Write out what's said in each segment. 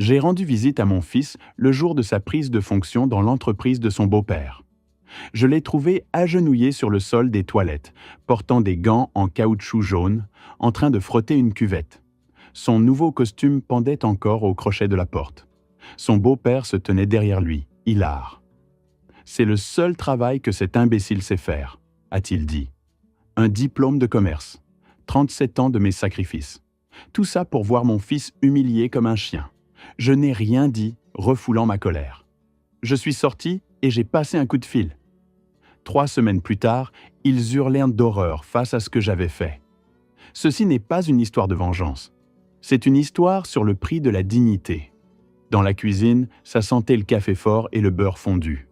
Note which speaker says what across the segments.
Speaker 1: J'ai rendu visite à mon fils le jour de sa prise de fonction dans l'entreprise de son beau-père. Je l'ai trouvé agenouillé sur le sol des toilettes, portant des gants en caoutchouc jaune, en train de frotter une cuvette. Son nouveau costume pendait encore au crochet de la porte. Son beau-père se tenait derrière lui, hilar. « C'est le seul travail que cet imbécile sait faire », a-t-il dit. « Un diplôme de commerce. 37 ans de mes sacrifices. Tout ça pour voir mon fils humilié comme un chien. Je n'ai rien dit, refoulant ma colère. Je suis sorti et j'ai passé un coup de fil. 3 semaines plus tard, ils hurlèrent d'horreur face à ce que j'avais fait. Ceci n'est pas une histoire de vengeance. C'est une histoire sur le prix de la dignité. Dans la cuisine, ça sentait le café fort et le beurre fondu.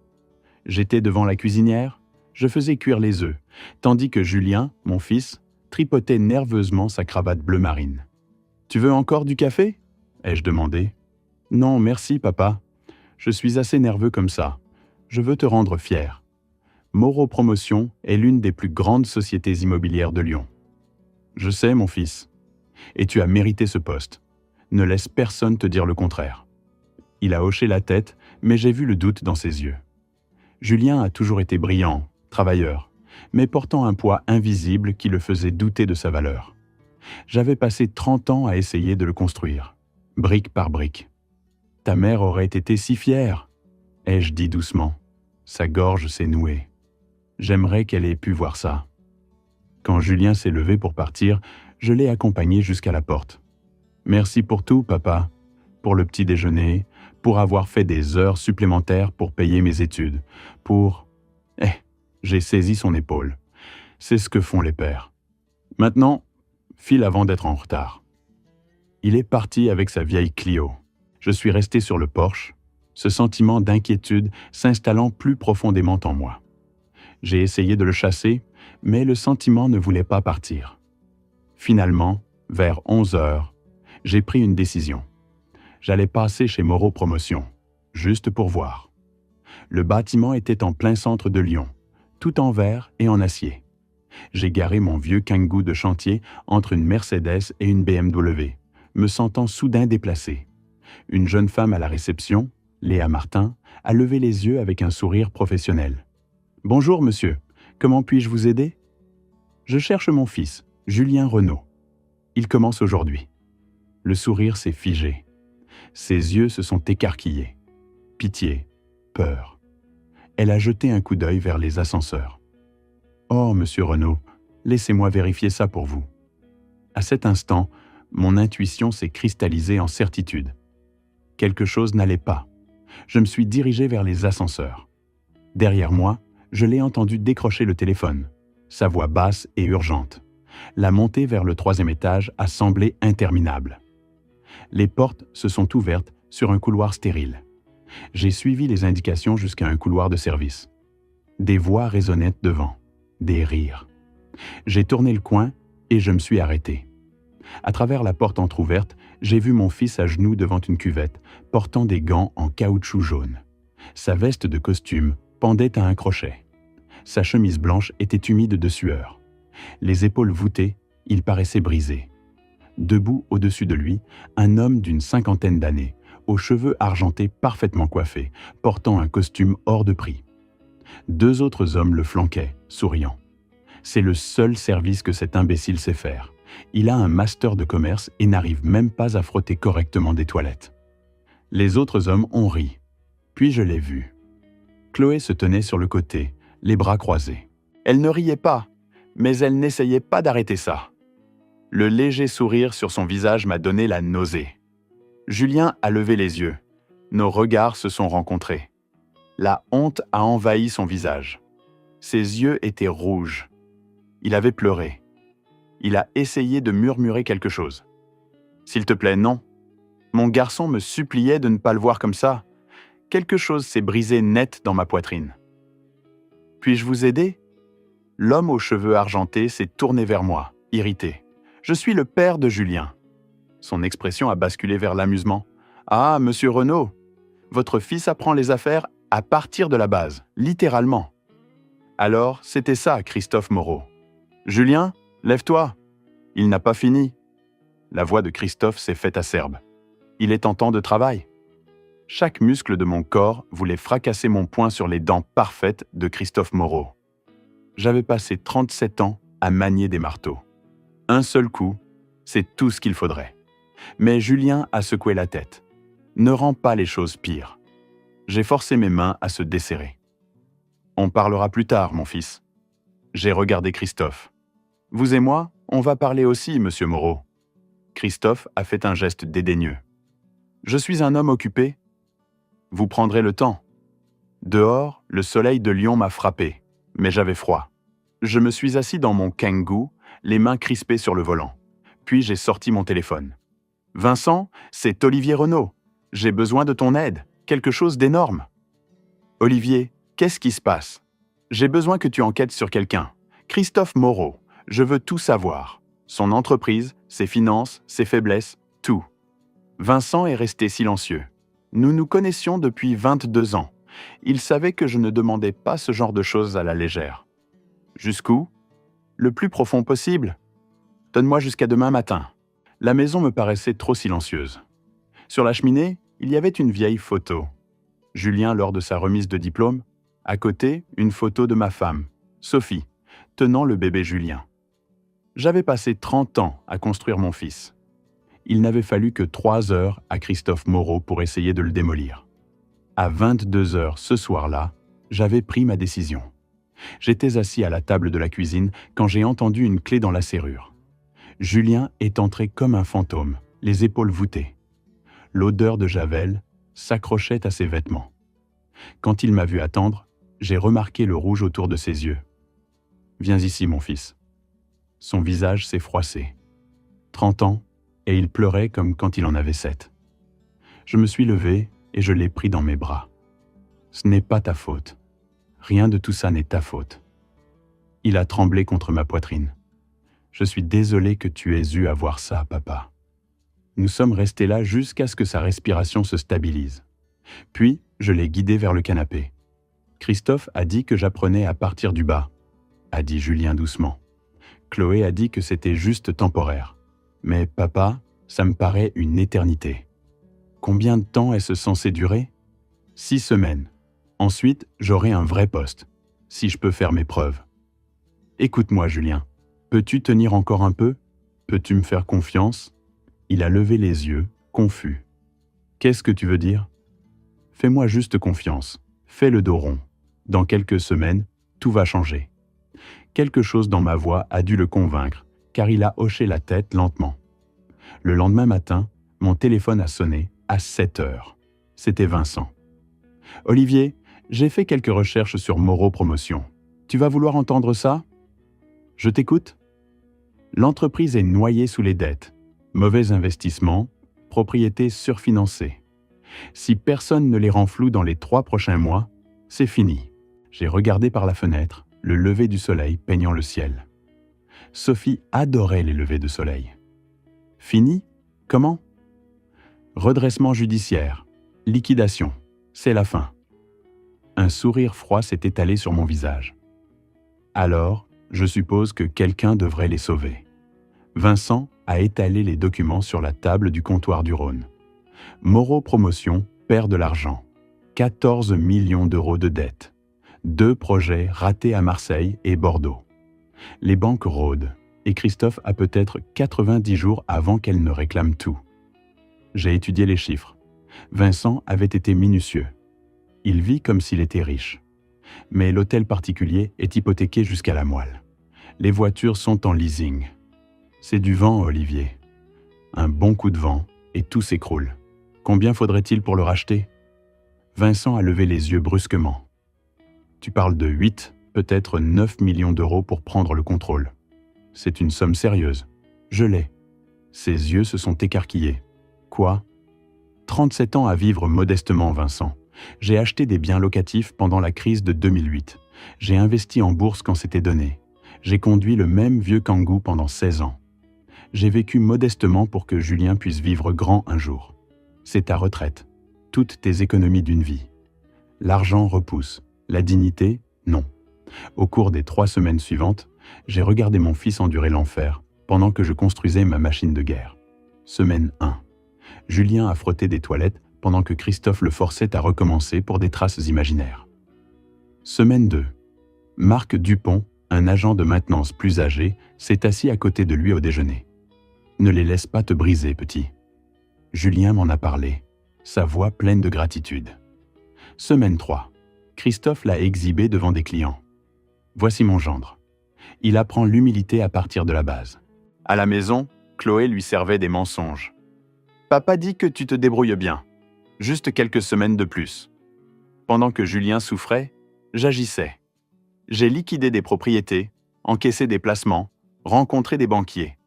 Speaker 1: J'étais devant la cuisinière, je faisais cuire les œufs, tandis que Julien, mon fils, tripotait nerveusement sa cravate bleu marine. « Tu veux encore du café ?» ai-je demandé. « Non, merci, papa. Je suis assez nerveux comme ça. Je veux te rendre fier. Moreau Promotion est l'une des plus grandes sociétés immobilières de Lyon. Je sais, mon fils. Et tu as mérité ce poste. Ne laisse personne te dire le contraire. » Il a hoché la tête, mais j'ai vu le doute dans ses yeux. Julien a toujours été brillant, travailleur, mais portant un poids invisible qui le faisait douter de sa valeur. J'avais passé 30 ans à essayer de le construire, brique par brique. « Ta mère aurait été si fière !» ai-je dit doucement. Sa gorge s'est nouée. J'aimerais qu'elle ait pu voir ça. Quand Julien s'est levé pour partir, je l'ai accompagné jusqu'à la porte. « Merci pour tout, papa. Pour le petit déjeuner, pour avoir fait des heures supplémentaires pour payer mes études, pour... » J'ai saisi son épaule. C'est ce que font les pères. Maintenant, file avant d'être en retard. Il est parti avec sa vieille Clio. Je suis resté sur le porche, ce sentiment d'inquiétude s'installant plus profondément en moi. J'ai essayé de le chasser, mais le sentiment ne voulait pas partir. Finalement, vers 11 heures, j'ai pris une décision. J'allais passer chez Moreau Promotion, juste pour voir. Le bâtiment était en plein centre de Lyon, tout en verre et en acier. J'ai garé mon vieux Kangoo de chantier entre une Mercedes et une BMW, me sentant soudain déplacé. Une jeune femme à la réception, Léa Martin, a levé les yeux avec un sourire professionnel. « Bonjour, monsieur. Comment puis-je vous aider ?»« Je cherche mon fils, Julien Renaud. Il commence aujourd'hui. » Le sourire s'est figé. Ses yeux se sont écarquillés. Pitié, peur. Elle a jeté un coup d'œil vers les ascenseurs. « Oh, monsieur Renaud, laissez-moi vérifier ça pour vous. » À cet instant, mon intuition s'est cristallisée en certitude. Quelque chose n'allait pas. Je me suis dirigé vers les ascenseurs. Derrière moi, je l'ai entendu décrocher le téléphone. Sa voix basse et urgente. La montée vers le 3e étage a semblé interminable. Les portes se sont ouvertes sur un couloir stérile. J'ai suivi les indications jusqu'à un couloir de service. Des voix résonnaient devant, des rires. J'ai tourné le coin et je me suis arrêté. À travers la porte entr'ouverte, j'ai vu mon fils à genoux devant une cuvette, portant des gants en caoutchouc jaune. Sa veste de costume pendait à un crochet. Sa chemise blanche était humide de sueur. Les épaules voûtées, il paraissait brisé. Debout au-dessus de lui, un homme d'une 50aine d'années, aux cheveux argentés parfaitement coiffés, portant un costume hors de prix. 2 autres hommes le flanquaient, souriant. C'est le seul service que cet imbécile sait faire. Il a un master de commerce et n'arrive même pas à frotter correctement des toilettes. Les autres hommes ont ri. Puis je l'ai vu. Chloé se tenait sur le côté, les bras croisés. Elle ne riait pas, mais elle n'essayait pas d'arrêter ça. Le léger sourire sur son visage m'a donné la nausée. Julien a levé les yeux. Nos regards se sont rencontrés. La honte a envahi son visage. Ses yeux étaient rouges. Il avait pleuré. Il a essayé de murmurer quelque chose. « S'il te plaît, non. » Mon garçon me suppliait de ne pas le voir comme ça. Quelque chose s'est brisé net dans ma poitrine. « Puis-je vous aider ?» L'homme aux cheveux argentés s'est tourné vers moi, irrité. « Je suis le père de Julien. » Son expression a basculé vers l'amusement. « Ah, monsieur Renaud, votre fils apprend les affaires à partir de la base, littéralement. » Alors, c'était ça, Christophe Moreau. « Julien, lève-toi. Il n'a pas fini. » La voix de Christophe s'est faite acerbe. Il est en temps de travail. Chaque muscle de mon corps voulait fracasser mon poing sur les dents parfaites de Christophe Moreau. J'avais passé 37 ans à manier des marteaux. Un seul coup, c'est tout ce qu'il faudrait. Mais Julien a secoué la tête. Ne rends pas les choses pires. J'ai forcé mes mains à se desserrer. On parlera plus tard, mon fils. J'ai regardé Christophe. Vous et moi, on va parler aussi, monsieur Moreau. Christophe a fait un geste dédaigneux. Je suis un homme occupé. Vous prendrez le temps. Dehors, le soleil de Lyon m'a frappé, mais j'avais froid. Je me suis assis dans mon Kangoo, les mains crispées sur le volant. Puis j'ai sorti mon téléphone. Vincent, c'est Olivier Renaud. J'ai besoin de ton aide, quelque chose d'énorme. Olivier, qu'est-ce qui se passe? J'ai besoin que tu enquêtes sur quelqu'un. Christophe Moreau, je veux tout savoir. Son entreprise, ses finances, ses faiblesses, tout. Vincent est resté silencieux. Nous nous connaissions depuis 22 ans. Il savait que je ne demandais pas ce genre de choses à la légère. Jusqu'où? Le plus profond possible. Donne-moi jusqu'à demain matin. La maison me paraissait trop silencieuse. Sur la cheminée, il y avait une vieille photo. Julien lors de sa remise de diplôme. À côté, une photo de ma femme, Sophie, tenant le bébé Julien. J'avais passé 30 ans à construire mon fils. Il n'avait fallu que 3 heures à Christophe Moreau pour essayer de le démolir. À 22 heures ce soir-là, j'avais pris ma décision. J'étais assis à la table de la cuisine quand j'ai entendu une clé dans la serrure. Julien est entré comme un fantôme, les épaules voûtées. L'odeur de javel s'accrochait à ses vêtements. Quand il m'a vu attendre, j'ai remarqué le rouge autour de ses yeux. « Viens ici, mon fils. » Son visage s'est froissé. 30 ans, et il pleurait comme quand il en avait 7. Je me suis levé et je l'ai pris dans mes bras. Ce n'est pas ta faute. Rien de tout ça n'est ta faute. Il a tremblé contre ma poitrine. Je suis désolé que tu aies eu à voir ça, papa. Nous sommes restés là jusqu'à ce que sa respiration se stabilise. Puis, je l'ai guidé vers le canapé. Christophe a dit que j'apprenais à partir du bas, a dit Julien doucement. Chloé a dit que c'était juste temporaire. Mais papa, ça me paraît une éternité. Combien de temps est-ce censé durer? 6 semaines. Ensuite, j'aurai un vrai poste, si je peux faire mes preuves. Écoute-moi, Julien. Peux-tu tenir encore un peu? Peux-tu me faire confiance? Il a levé les yeux, confus. Qu'est-ce que tu veux dire? Fais-moi juste confiance. Fais le dos rond. Dans quelques semaines, tout va changer. Quelque chose dans ma voix a dû le convaincre, car il a hoché la tête lentement. Le lendemain matin, mon téléphone a sonné à 7 heures. C'était Vincent. « Olivier, j'ai fait quelques recherches sur Moreau Promotion. Tu vas vouloir entendre ça? Je t'écoute. L'entreprise est noyée sous les dettes. Mauvais investissement, propriété surfinancée. Si personne ne les rend flous dans les 3 prochains mois, c'est fini. » J'ai regardé par la fenêtre, le lever du soleil peignant le ciel. Sophie adorait les levées de soleil. Fini? Comment? Redressement judiciaire. Liquidation. C'est la fin. Un sourire froid s'est étalé sur mon visage. Alors, je suppose que quelqu'un devrait les sauver. Vincent a étalé les documents sur la table du comptoir du Rhône. Moreau Promotion perd de l'argent. 14 millions d'euros de dettes. 2 projets ratés à Marseille et Bordeaux. Les banques rôdent, et Christophe a peut-être 90 jours avant qu'elle ne réclame tout. J'ai étudié les chiffres. Vincent avait été minutieux. Il vit comme s'il était riche. Mais l'hôtel particulier est hypothéqué jusqu'à la moelle. Les voitures sont en leasing. C'est du vent, Olivier. Un bon coup de vent, et tout s'écroule. Combien faudrait-il pour le racheter? Vincent a levé les yeux brusquement. Tu parles de 8, peut-être 9 millions d'euros pour prendre le contrôle. C'est une somme sérieuse. Je l'ai. Ses yeux se sont écarquillés. Quoi? 37 ans à vivre modestement, Vincent. J'ai acheté des biens locatifs pendant la crise de 2008. J'ai investi en bourse quand c'était donné. J'ai conduit le même vieux Kangoo pendant 16 ans. J'ai vécu modestement pour que Julien puisse vivre grand un jour. C'est ta retraite. Toutes tes économies d'une vie. L'argent repousse. La dignité, non. Au cours des 3 semaines suivantes, j'ai regardé mon fils endurer l'enfer pendant que je construisais ma machine de guerre. Semaine 1. Julien a frotté des toilettes pendant que Christophe le forçait à recommencer pour des traces imaginaires. Semaine 2. Marc Dupont, un agent de maintenance plus âgé, s'est assis à côté de lui au déjeuner. « Ne les laisse pas te briser, petit. » Julien m'en a parlé, sa voix pleine de gratitude. Semaine 3. Christophe l'a exhibé devant des clients. « Voici mon gendre. Il apprend l'humilité à partir de la base. » À la maison, Chloé lui servait des mensonges. « Papa dit que tu te débrouilles bien. Juste quelques semaines de plus. » Pendant que Julien souffrait, j'agissais. J'ai liquidé des propriétés, encaissé des placements, rencontré des banquiers.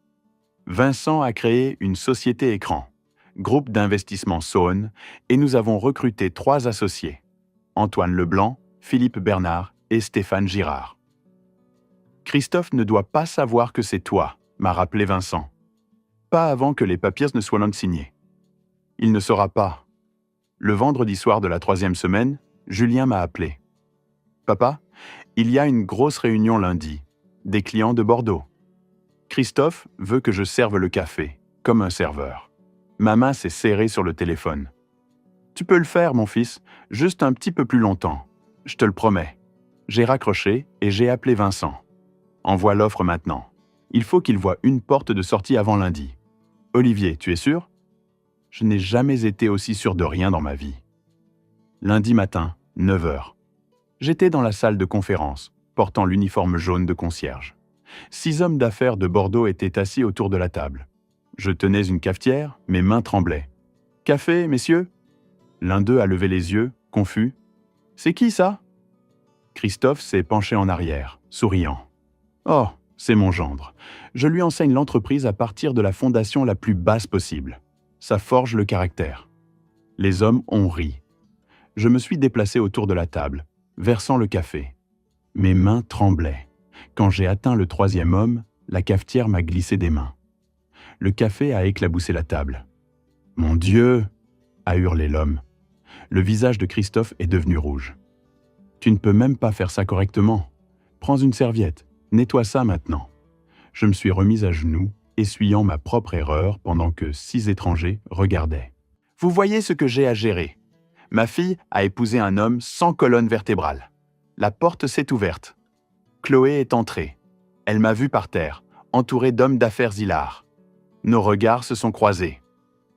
Speaker 1: Vincent a créé une société écran, groupe d'investissement Saône, et nous avons recruté 3 associés. Antoine Leblanc, Philippe Bernard et Stéphane Girard. « Christophe ne doit pas savoir que c'est toi », m'a rappelé Vincent. « Pas avant que les papiers ne soient non signés. » Il ne saura pas. Le vendredi soir de la 3e semaine, Julien m'a appelé. « Papa, il y a une grosse réunion lundi. Des clients de Bordeaux. Christophe veut que je serve le café, comme un serveur. » Ma main s'est serrée sur le téléphone. « Tu peux le faire, mon fils, juste un petit peu plus longtemps. Je te le promets. » J'ai raccroché et j'ai appelé Vincent. « Envoie l'offre maintenant. Il faut qu'il voie une porte de sortie avant lundi. » « Olivier, tu es sûr ? » Je n'ai jamais été aussi sûr de rien dans ma vie. Lundi matin, 9h. J'étais dans la salle de conférence, portant l'uniforme jaune de concierge. 6 hommes d'affaires de Bordeaux étaient assis autour de la table. Je tenais une cafetière, mes mains tremblaient. « Café, messieurs ?» L'un d'eux a levé les yeux, confus. « C'est qui ça ?» Christophe s'est penché en arrière, souriant. « Oh, c'est mon gendre. Je lui enseigne l'entreprise à partir de la fondation la plus basse possible. Ça forge le caractère. » Les hommes ont ri. Je me suis déplacé autour de la table, versant le café. Mes mains tremblaient. Quand j'ai atteint le 3e homme, la cafetière m'a glissé des mains. Le café a éclaboussé la table. « Mon Dieu !» a hurlé l'homme. Le visage de Christophe est devenu rouge. « Tu ne peux même pas faire ça correctement. Prends une serviette, nettoie ça maintenant. » Je me suis remise à genoux, essuyant ma propre erreur pendant que 6 étrangers regardaient. « Vous voyez ce que j'ai à gérer. Ma fille a épousé un homme sans colonne vertébrale. La porte s'est ouverte. Chloé est entrée. Elle m'a vu par terre, entourée d'hommes d'affaires hilars. Nos regards se sont croisés.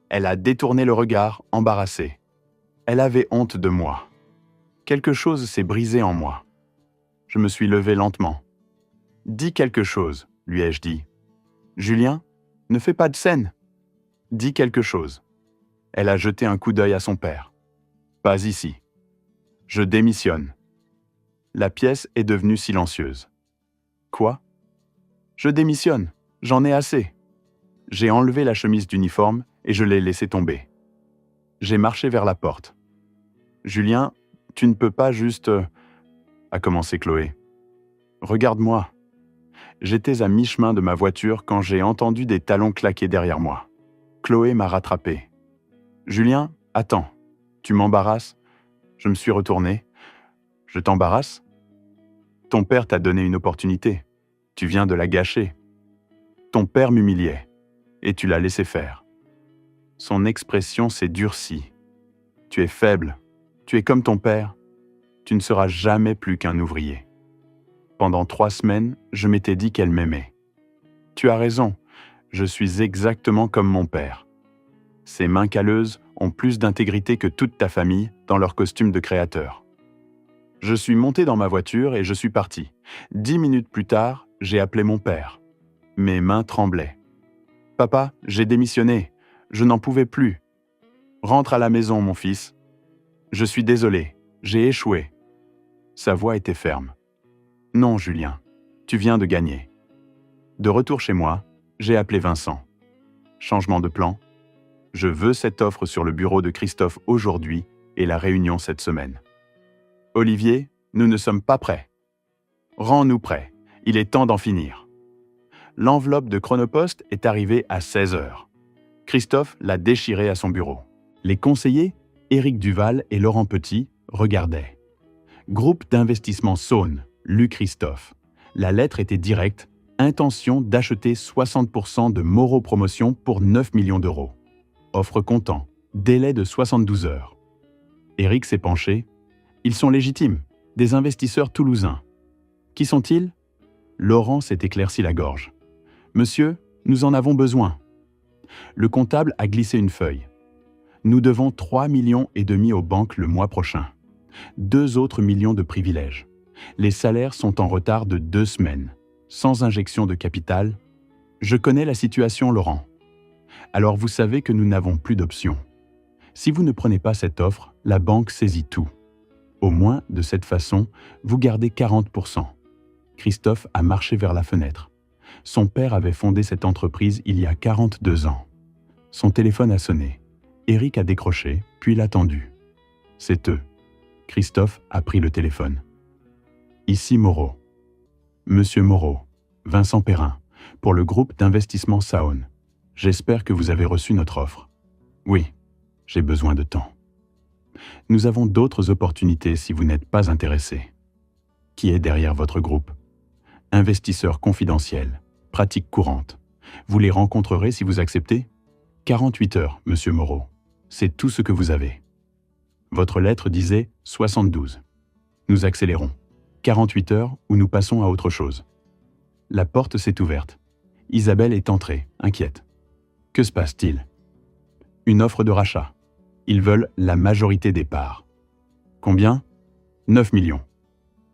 Speaker 1: Elle a détourné le regard, embarrassée. Elle avait honte de moi. Quelque chose s'est brisé en moi. Je me suis levé lentement. « Dis quelque chose », lui ai-je dit. « Julien, ne fais pas de scène. Dis quelque chose. » Elle a jeté un coup d'œil à son père. « Pas ici. Je démissionne. » La pièce est devenue silencieuse. « Quoi ? » ?»« Je démissionne. J'en ai assez. » J'ai enlevé la chemise d'uniforme et je l'ai laissée tomber. J'ai marché vers la porte. « Julien, tu ne peux pas juste... » a commencé Chloé. « Regarde-moi. » J'étais à mi-chemin de ma voiture quand j'ai entendu des talons claquer derrière moi. Chloé m'a rattrapé. « Julien, attends. Tu m'embarrasses ?» Je me suis retourné. « Je t'embarrasse ? Ton père t'a donné une opportunité. Tu viens de la gâcher. Ton père m'humiliait. Et tu l'as laissé faire. » Son expression s'est durcie. « Tu es faible. Tu es comme ton père. Tu ne seras jamais plus qu'un ouvrier. » Pendant 3 semaines, je m'étais dit qu'elle m'aimait. « Tu as raison. Je suis exactement comme mon père. » Ses mains calleuses ont plus d'intégrité que toute ta famille dans leur costume de créateur. Je suis monté dans ma voiture et je suis parti. 10 minutes plus tard, j'ai appelé mon père. Mes mains tremblaient. « Papa, j'ai démissionné. Je n'en pouvais plus. Rentre à la maison, mon fils. Je suis désolé. J'ai échoué. » Sa voix était ferme. « Non, Julien, tu viens de gagner. » De retour chez moi, j'ai appelé Vincent. Changement de plan. Je veux cette offre sur le bureau de Christophe aujourd'hui et la réunion cette semaine. Olivier, nous ne sommes pas prêts. Rends-nous prêts. Il est temps d'en finir. L'enveloppe de Chronopost est arrivée à 16h. Christophe l'a déchirée à son bureau. Les conseillers, Éric Duval et Laurent Petit, regardaient. Groupe d'investissement Saône, lu Christophe. La lettre était directe, intention d'acheter 60% de Moreau Promotion pour 9 millions d'euros. offre comptant, délai de 72 heures. Éric s'est penché. Ils sont légitimes, des investisseurs toulousains. Qui sont-ils? Laurent s'est éclairci la gorge. Monsieur, nous en avons besoin. Le comptable a glissé une feuille. Nous devons 3,5 millions aux banques le mois prochain. 2 autres millions de privilèges. Les salaires sont en retard de 2 semaines. Sans injection de capital. Je connais la situation, Laurent. Alors vous savez que nous n'avons plus d'option. Si vous ne prenez pas cette offre, la banque saisit tout. Au moins, de cette façon, vous gardez 40%. Christophe a marché vers la fenêtre. Son père avait fondé cette entreprise il y a 42 ans. Son téléphone a sonné. Éric a décroché, puis l'a tendu. C'est eux. Christophe a pris le téléphone. Ici Moreau. Monsieur Moreau, Vincent Perrin, pour le groupe d'investissement Saône. J'espère que vous avez reçu notre offre. Oui, j'ai besoin de temps. Nous avons d'autres opportunités si vous n'êtes pas intéressé. Qui est derrière votre groupe? Investisseurs confidentiels, pratique courante. Vous les rencontrerez si vous acceptez? 48 heures, monsieur Moreau. C'est tout ce que vous avez. Votre lettre disait 72. Nous accélérons. 48 heures ou nous passons à autre chose. La porte s'est ouverte. Isabelle est entrée, inquiète. Que se passe-t-il? Une offre de rachat. Ils veulent la majorité des parts. Combien? 9 millions.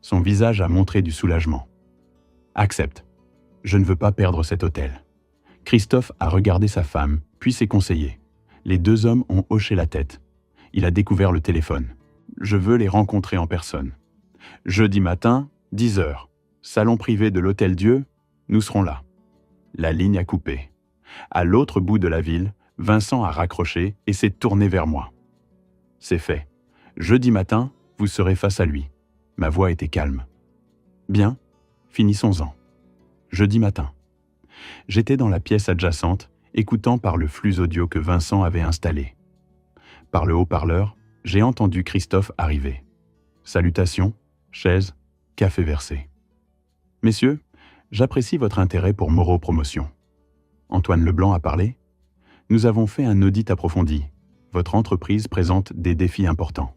Speaker 1: Son visage a montré du soulagement. Accepte. Je ne veux pas perdre cet hôtel. Christophe a regardé sa femme, puis ses conseillers. Les 2 hommes ont hoché la tête. Il a découvert le téléphone. Je veux les rencontrer en personne. Jeudi matin, 10 heures. Salon privé de l'Hôtel Dieu, nous serons là. La ligne a coupé. À l'autre bout de la ville, Vincent a raccroché et s'est tourné vers moi. C'est fait. Jeudi matin, vous serez face à lui. Ma voix était calme. Bien, finissons-en. Jeudi matin. J'étais dans la pièce adjacente, écoutant par le flux audio que Vincent avait installé. Par le haut-parleur, j'ai entendu Christophe arriver. Salutations, chaises, café versé. Messieurs, j'apprécie votre intérêt pour Moreau Promotion. Antoine Leblanc a parlé. Nous avons fait un audit approfondi. Votre entreprise présente des défis importants.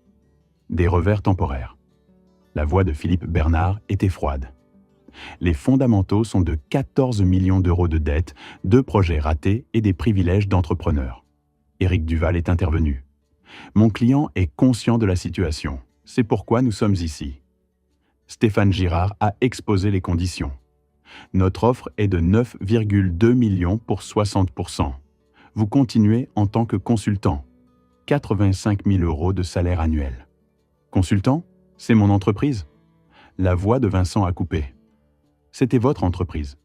Speaker 1: Des revers temporaires. La voix de Philippe Bernard était froide. Les fondamentaux sont de 14 millions d'euros de dettes, 2 projets ratés et des privilèges d'entrepreneurs. Éric Duval est intervenu. Mon client est conscient de la situation. C'est pourquoi nous sommes ici. Stéphane Girard a exposé les conditions. Notre offre est de 9,2 millions pour 60%. Vous continuez en tant que consultant. 85 000 euros de salaire annuel. Consultant, c'est mon entreprise. La voix de Vincent a coupé. C'était votre entreprise.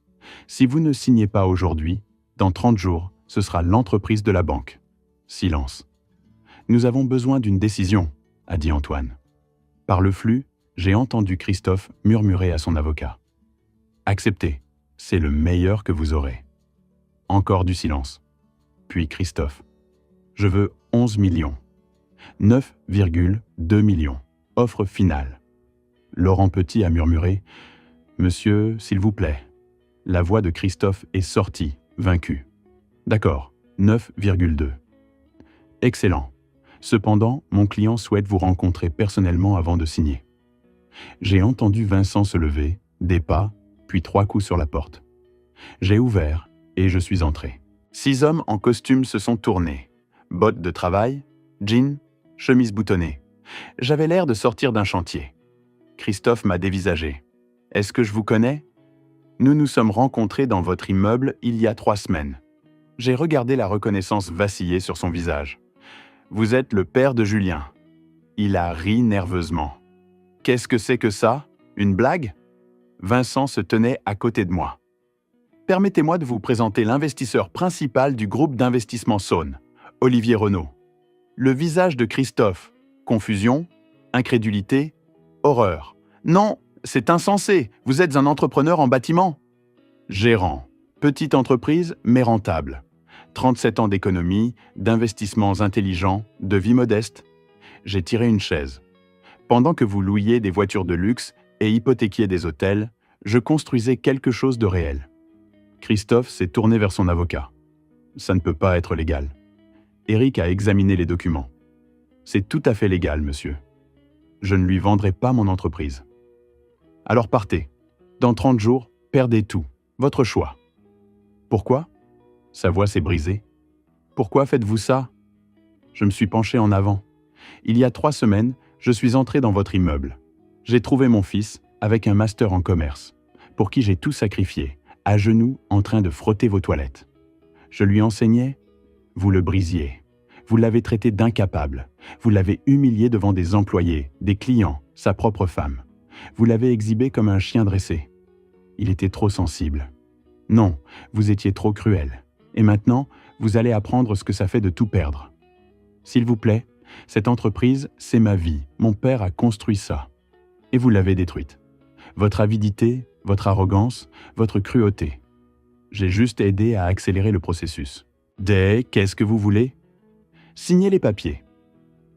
Speaker 1: Si vous ne signez pas aujourd'hui, dans 30 jours, ce sera l'entreprise de la banque. Silence. Nous avons besoin d'une décision, a dit Antoine. Par le flux, j'ai entendu Christophe murmurer à son avocat. Acceptez, c'est le meilleur que vous aurez. Encore du silence. Puis Christophe. Je veux 11 millions. 9,2 millions. Offre finale. Laurent Petit a murmuré « Monsieur, s'il vous plaît ». La voix de Christophe est sortie, vaincu. D'accord, 9,2. Excellent. Cependant, mon client souhaite vous rencontrer personnellement avant de signer. J'ai entendu Vincent se lever, des pas, puis 3 coups sur la porte. J'ai ouvert et je suis entré. 6 hommes en costume se sont tournés. Bottes de travail, jeans, chemise boutonnée. J'avais l'air de sortir d'un chantier. Christophe m'a dévisagé. « Est-ce que je vous connais ? Nous nous sommes rencontrés dans votre immeuble il y a 3 semaines. » J'ai regardé la reconnaissance vaciller sur son visage. « Vous êtes le père de Julien. » Il a ri nerveusement. « Qu'est-ce que c'est que ça ? Une blague ?» Vincent se tenait à côté de moi. « Permettez-moi de vous présenter l'investisseur principal du groupe d'investissement Saône, Olivier Renaud. » Le visage de Christophe. Confusion, incrédulité, horreur. « Non, c'est insensé, vous êtes un entrepreneur en bâtiment. » Gérant. Petite entreprise, mais rentable. 37 ans d'économie, d'investissements intelligents, de vie modeste. J'ai tiré une chaise. Pendant que vous louiez des voitures de luxe et hypothéquiez des hôtels, je construisais quelque chose de réel. Christophe s'est tourné vers son avocat. Ça ne peut pas être légal. Eric a examiné les documents. C'est tout à fait légal, monsieur. Je ne lui vendrai pas mon entreprise. Alors partez. Dans 30 jours, perdez tout. Votre choix. Pourquoi? Sa voix s'est brisée. Pourquoi faites-vous ça? Je me suis penché en avant. Il y a 3 semaines, je suis entré dans votre immeuble. J'ai trouvé mon fils avec un master en commerce, pour qui j'ai tout sacrifié, à genoux en train de frotter vos toilettes. Je lui enseignais, vous le brisiez. Vous l'avez traité d'incapable. Vous l'avez humilié devant des employés, des clients, sa propre femme. Vous l'avez exhibé comme un chien dressé. Il était trop sensible. Non, vous étiez trop cruel. Et maintenant, vous allez apprendre ce que ça fait de tout perdre. S'il vous plaît, cette entreprise, c'est ma vie. Mon père a construit ça. Et vous l'avez détruite. Votre avidité, votre arrogance, votre cruauté. J'ai juste aidé à accélérer le processus. Qu'est-ce que vous voulez? Signez les papiers.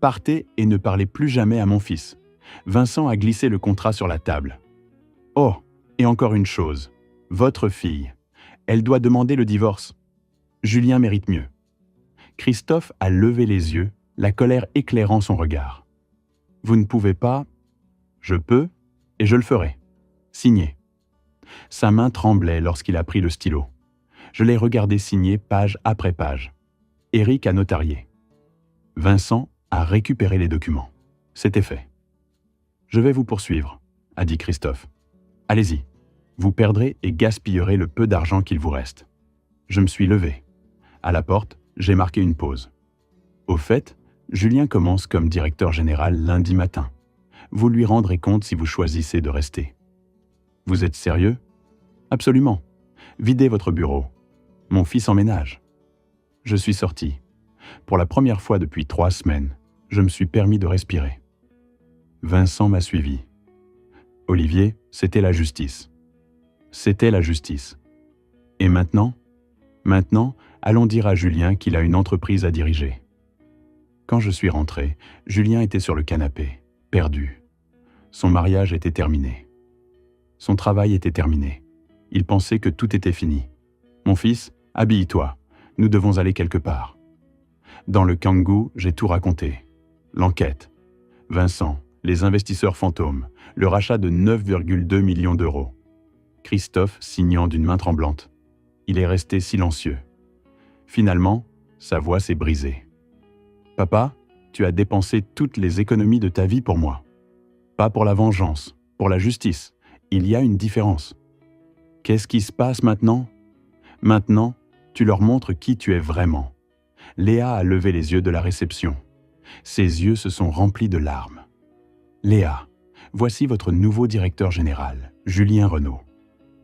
Speaker 1: Partez et ne parlez plus jamais à mon fils. Vincent a glissé le contrat sur la table. Oh, et encore une chose. Votre fille. Elle doit demander le divorce. Julien mérite mieux. Christophe a levé les yeux, la colère éclairant son regard. Vous ne pouvez pas. Je peux, et je le ferai. Signez. Sa main tremblait lorsqu'il a pris le stylo. Je l'ai regardé signer page après page. Eric a notarié. Vincent a récupéré les documents. C'était fait. Je vais vous poursuivre, a dit Christophe. Allez-y. Vous perdrez et gaspillerez le peu d'argent qu'il vous reste. Je me suis levé. À la porte, j'ai marqué une pause. Au fait, Julien commence comme directeur général lundi matin. Vous lui rendrez compte si vous choisissez de rester. Vous êtes sérieux? Absolument. Videz votre bureau. Mon fils emménage. Je suis sorti. Pour la première fois depuis 3 semaines, je me suis permis de respirer. Vincent m'a suivi. Olivier, c'était la justice. C'était la justice. Et maintenant, allons dire à Julien qu'il a une entreprise à diriger. Quand je suis rentré, Julien était sur le canapé, perdu. Son mariage était terminé. Son travail était terminé. Il pensait que tout était fini. Mon fils, habille-toi. Nous devons aller quelque part. Dans le Kangoo, j'ai tout raconté. L'enquête. Vincent, les investisseurs fantômes, le rachat de 9,2 millions d'euros. Christophe signant d'une main tremblante. Il est resté silencieux. Finalement, sa voix s'est brisée. « Papa, tu as dépensé toutes les économies de ta vie pour moi. Pas pour la vengeance, pour la justice. Il y a une différence. Qu'est-ce qui se passe maintenant? Maintenant, tu leur montres qui tu es vraiment. » Léa a levé les yeux de la réception. Ses yeux se sont remplis de larmes. « Léa, voici votre nouveau directeur général, Julien Renaud. »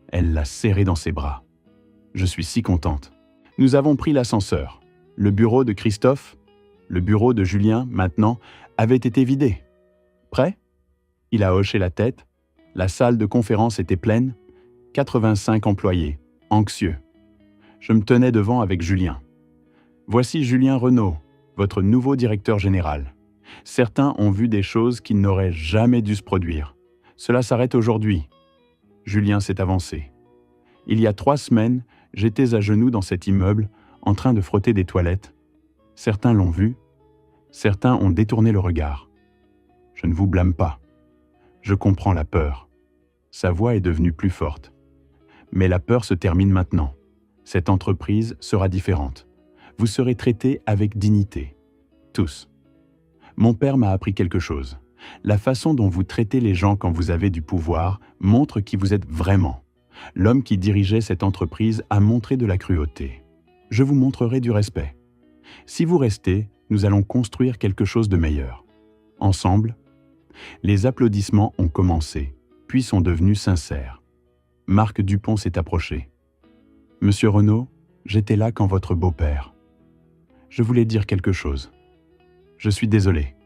Speaker 1: Elle l'a serré dans ses bras. « Je suis si contente. Nous avons pris l'ascenseur. Le bureau de Christophe, le bureau de Julien, maintenant, avait été vidé. Prêt? » Il a hoché la tête. La salle de conférence était pleine. 85 employés, anxieux. Je me tenais devant avec Julien. « Voici Julien Renaud, votre nouveau directeur général. Certains ont vu des choses qui n'auraient jamais dû se produire. Cela s'arrête aujourd'hui. » Julien s'est avancé. « Il y a 3 semaines, j'étais à genoux dans cet immeuble, en train de frotter des toilettes. Certains l'ont vu. Certains ont détourné le regard. Je ne vous blâme pas. Je comprends la peur. » Sa voix est devenue plus forte. « Mais la peur se termine maintenant. Cette entreprise sera différente. Vous serez traités avec dignité. Tous. Mon père m'a appris quelque chose. La façon dont vous traitez les gens quand vous avez du pouvoir montre qui vous êtes vraiment. L'homme qui dirigeait cette entreprise a montré de la cruauté. Je vous montrerai du respect. Si vous restez, nous allons construire quelque chose de meilleur. Ensemble. » Les applaudissements ont commencé, puis sont devenus sincères. Marc Dupont s'est approché. « Monsieur Renaud, j'étais là quand votre beau-père. Je voulais dire quelque chose. Je suis désolé. »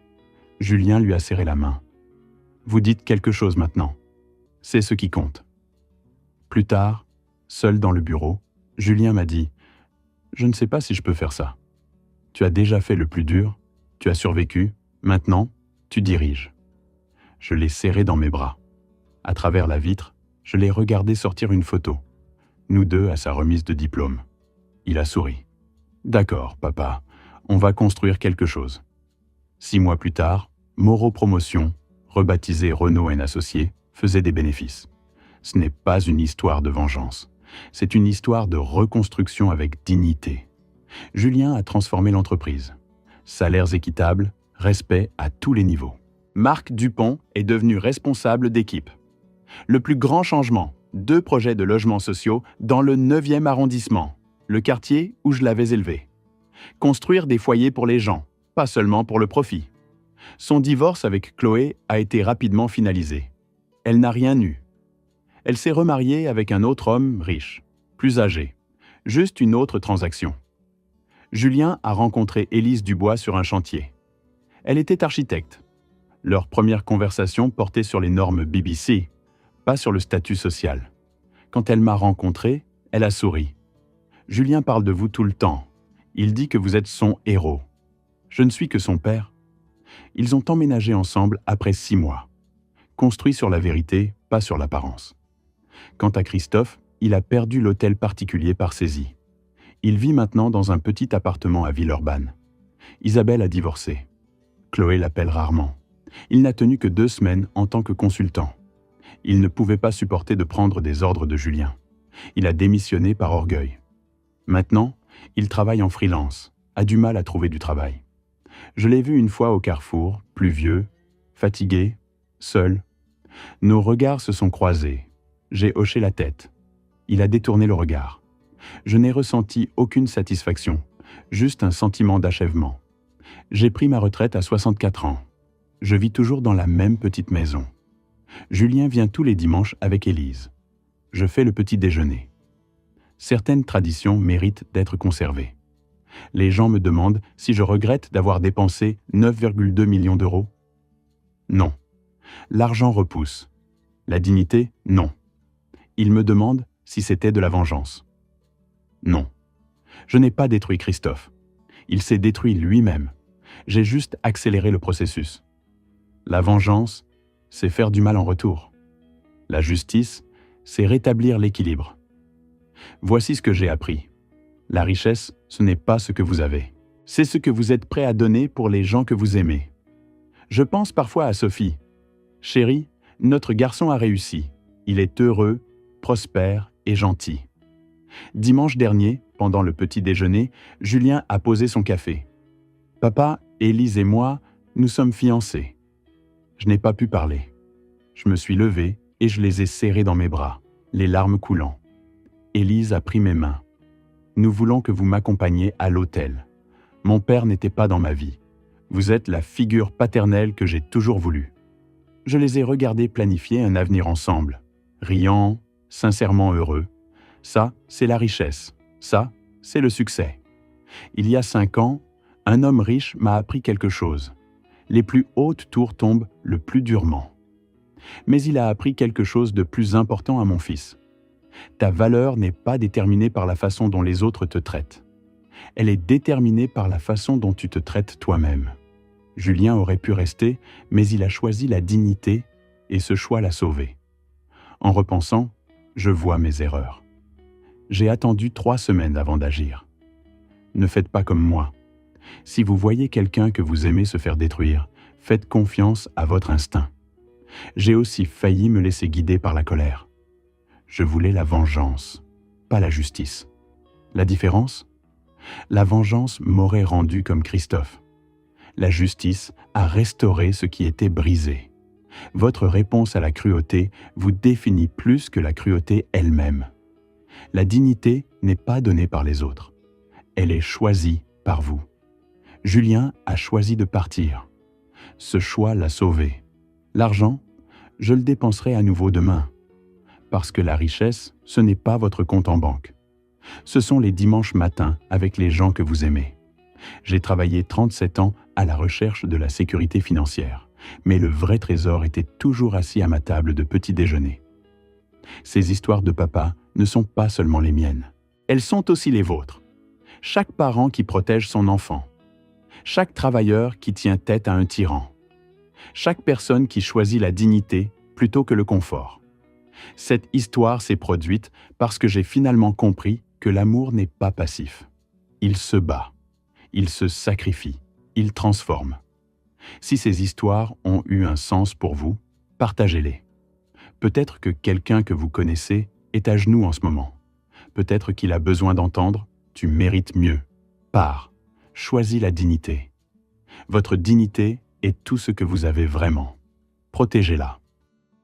Speaker 1: Julien lui a serré la main. « Vous dites quelque chose maintenant. C'est ce qui compte. » Plus tard, seul dans le bureau, Julien m'a dit « Je ne sais pas si je peux faire ça. Tu as déjà fait le plus dur, tu as survécu, maintenant, tu diriges. » Je l'ai serré dans mes bras. À travers la vitre, je l'ai regardé sortir une photo. Nous deux à sa remise de diplôme. Il a souri. « D'accord, papa, On va construire quelque chose. 6 mois plus tard, Moreau Promotion, rebaptisé Renault & Associés, faisait des bénéfices. Ce n'est pas une histoire de vengeance. C'est une histoire de reconstruction avec dignité. Julien a transformé l'entreprise. Salaires équitables, respect à tous les niveaux. Marc Dupont est devenu responsable d'équipe. Le plus grand changement, 2 projets de logements sociaux dans le 9e arrondissement, le quartier où je l'avais élevé. Construire des foyers pour les gens, pas seulement pour le profit. Son divorce avec Chloé a été rapidement finalisé. Elle n'a rien eu. Elle s'est remariée avec un autre homme riche, plus âgé. Juste une autre transaction. Julien a rencontré Élise Dubois sur un chantier. Elle était architecte. Leur première conversation portait sur les normes BBC, pas sur le statut social. Quand elle m'a rencontré, elle a souri. « Julien parle de vous tout le temps. Il dit que vous êtes son héros. Je ne suis que son père. » Ils ont emménagé ensemble après 6 mois. Construit sur la vérité, pas sur l'apparence. Quant à Christophe, il a perdu l'hôtel particulier par saisie. Il vit maintenant dans un petit appartement à Villeurbanne. Isabelle a divorcé. Chloé l'appelle rarement. Il n'a tenu que 2 semaines en tant que consultant. Il ne pouvait pas supporter de prendre des ordres de Julien. Il a démissionné par orgueil. Maintenant, il travaille en freelance, a du mal à trouver du travail. Je l'ai vu une fois au carrefour, plus vieux, fatigué, seul. Nos regards se sont croisés. J'ai hoché la tête. Il a détourné le regard. Je n'ai ressenti aucune satisfaction, juste un sentiment d'achèvement. J'ai pris ma retraite à 64 ans. Je vis toujours dans la même petite maison. Julien vient tous les dimanches avec Élise. Je fais le petit déjeuner. Certaines traditions méritent d'être conservées. Les gens me demandent si je regrette d'avoir dépensé 9,2 millions d'euros. Non. L'argent repousse. La dignité, non. Ils me demandent si c'était de la vengeance. Non. Je n'ai pas détruit Christophe. Il s'est détruit lui-même. J'ai juste accéléré le processus. La vengeance, c'est faire du mal en retour. La justice, c'est rétablir l'équilibre. Voici ce que j'ai appris. La richesse, ce n'est pas ce que vous avez. C'est ce que vous êtes prêt à donner pour les gens que vous aimez. Je pense parfois à Sophie. Chérie, notre garçon a réussi. Il est heureux, prospère et gentil. Dimanche dernier, pendant le petit déjeuner, Julien a posé son café. Papa, Élise et moi, nous sommes fiancés. Je n'ai pas pu parler. Je me suis levé et je les ai serrés dans mes bras, les larmes coulant. Élise a pris mes mains. Nous voulons que vous m'accompagniez à l'hôtel. Mon père n'était pas dans ma vie. Vous êtes la figure paternelle que j'ai toujours voulu. Je les ai regardés planifier un avenir ensemble, riant, sincèrement heureux. Ça, c'est la richesse. Ça, c'est le succès. Il y a 5 ans, un homme riche m'a appris quelque chose. Les plus hautes tours tombent le plus durement. Mais il a appris quelque chose de plus important à mon fils. Ta valeur n'est pas déterminée par la façon dont les autres te traitent. Elle est déterminée par la façon dont tu te traites toi-même. Julien aurait pu rester, mais il a choisi la dignité et ce choix l'a sauvé. En repensant, je vois mes erreurs. J'ai attendu 3 semaines avant d'agir. Ne faites pas comme moi. Si vous voyez quelqu'un que vous aimez se faire détruire, faites confiance à votre instinct. J'ai aussi failli me laisser guider par la colère. Je voulais la vengeance, pas la justice. La différence ? La vengeance m'aurait rendu comme Christophe. La justice a restauré ce qui était brisé. Votre réponse à la cruauté vous définit plus que la cruauté elle-même. La dignité n'est pas donnée par les autres. Elle est choisie par vous. Julien a choisi de partir. Ce choix l'a sauvé. L'argent, je le dépenserai à nouveau demain. Parce que la richesse, ce n'est pas votre compte en banque. Ce sont les dimanches matins avec les gens que vous aimez. J'ai travaillé 37 ans à la recherche de la sécurité financière, mais le vrai trésor était toujours assis à ma table de petit déjeuner. Ces histoires de papa ne sont pas seulement les miennes. Elles sont aussi les vôtres. Chaque parent qui protège son enfant. Chaque travailleur qui tient tête à un tyran. Chaque personne qui choisit la dignité plutôt que le confort. Cette histoire s'est produite parce que j'ai finalement compris que l'amour n'est pas passif. Il se bat. Ils se sacrifient, ils transforment. Si ces histoires ont eu un sens pour vous, partagez-les. Peut-être que quelqu'un que vous connaissez est à genoux en ce moment. Peut-être qu'il a besoin d'entendre « tu mérites mieux ». Pars, choisis la dignité. Votre dignité est tout ce que vous avez vraiment. Protégez-la.